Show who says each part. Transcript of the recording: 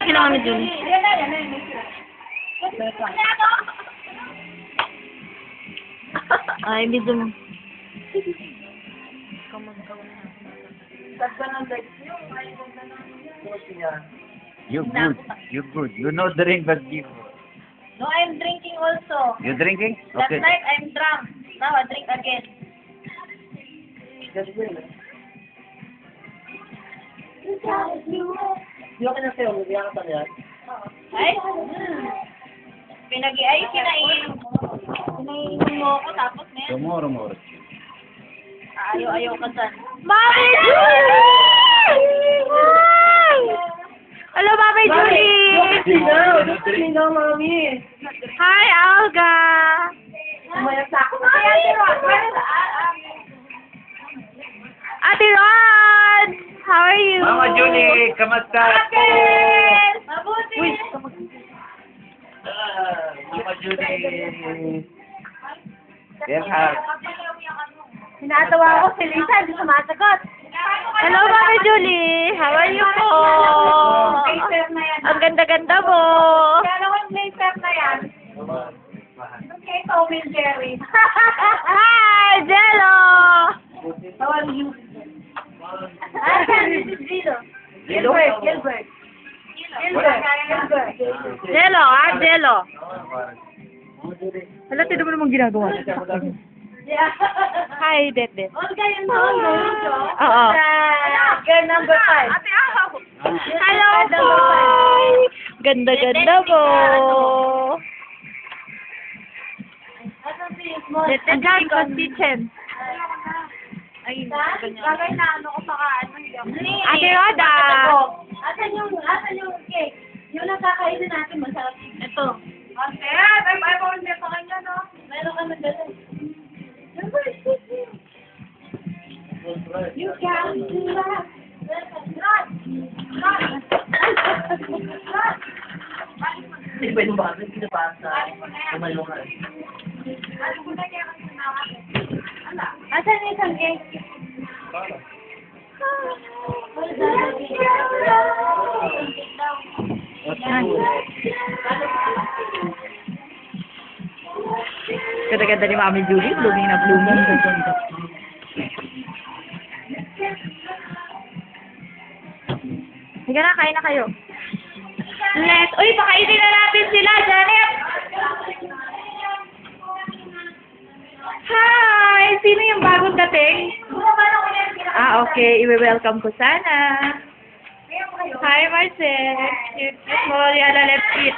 Speaker 1: sila kami dun. Ay, video mo.
Speaker 2: You're good. You're good. You know drink, but you...
Speaker 3: No, I'm drinking also.
Speaker 2: You drinking?
Speaker 3: Last
Speaker 2: Okay.
Speaker 3: night I'm drunk. Now I drink again. Ay? Pinag-iay, kinainom mo ako, tapos ngayon,
Speaker 2: Tomorrow more.
Speaker 3: ayaw-ayaw ka dyan.
Speaker 1: Mami Julie! Hi! Hello, Mami Julie!
Speaker 3: Sino, mami?
Speaker 1: Hi, Alga!
Speaker 3: Umayag sa ako. Ate Ron!
Speaker 1: Ate Ron! How are you?
Speaker 2: Mama Julie, kamusta?
Speaker 3: Mabuti!
Speaker 1: Uy,
Speaker 2: Mama Julie. Gerhard.
Speaker 3: Sinatawa ko si Lisa, hindi sumasagot.
Speaker 1: hello, Mami Julie! How are you po?
Speaker 3: Blazer na yan.
Speaker 1: Ang ganda-ganda mo!
Speaker 3: Kaya naman blazer na yan. Okay, Tom and Jerry.
Speaker 1: Hi, Jello!
Speaker 3: How are you? This is Gilbert. Gilbert.
Speaker 1: Jello, Jello. Hala, tinan mo namang ginagawa.
Speaker 3: Yeah.
Speaker 1: Hi, Bebe.
Speaker 3: Olga yung solo.
Speaker 1: Oo.
Speaker 3: Girl number 5.
Speaker 1: Hello po! Ganda-ganda po! Andiyan ko, kitchen. Ay,
Speaker 3: Bagay na ano ko baka ano.
Speaker 1: Ate Roda!
Speaker 3: Asan yung cake? Yung nakakainin natin masarap. Ito. Ate, ay pa hindi pa kanya no. Meron ka nagdala. You can do that.
Speaker 4: Iba yung bakit pinapasa. Kumalungan.
Speaker 3: Asan yung isang cake?
Speaker 1: Ganda-ganda ni Mami Julie, blooming na blooming. Higa na, kain na kayo. Uy, pakainin na natin sila, Janet! Hi! Sino yung bagong dating? Okay. I-welcome ko sana. Hi, Marcel. Cute mo. Yala, let's eat.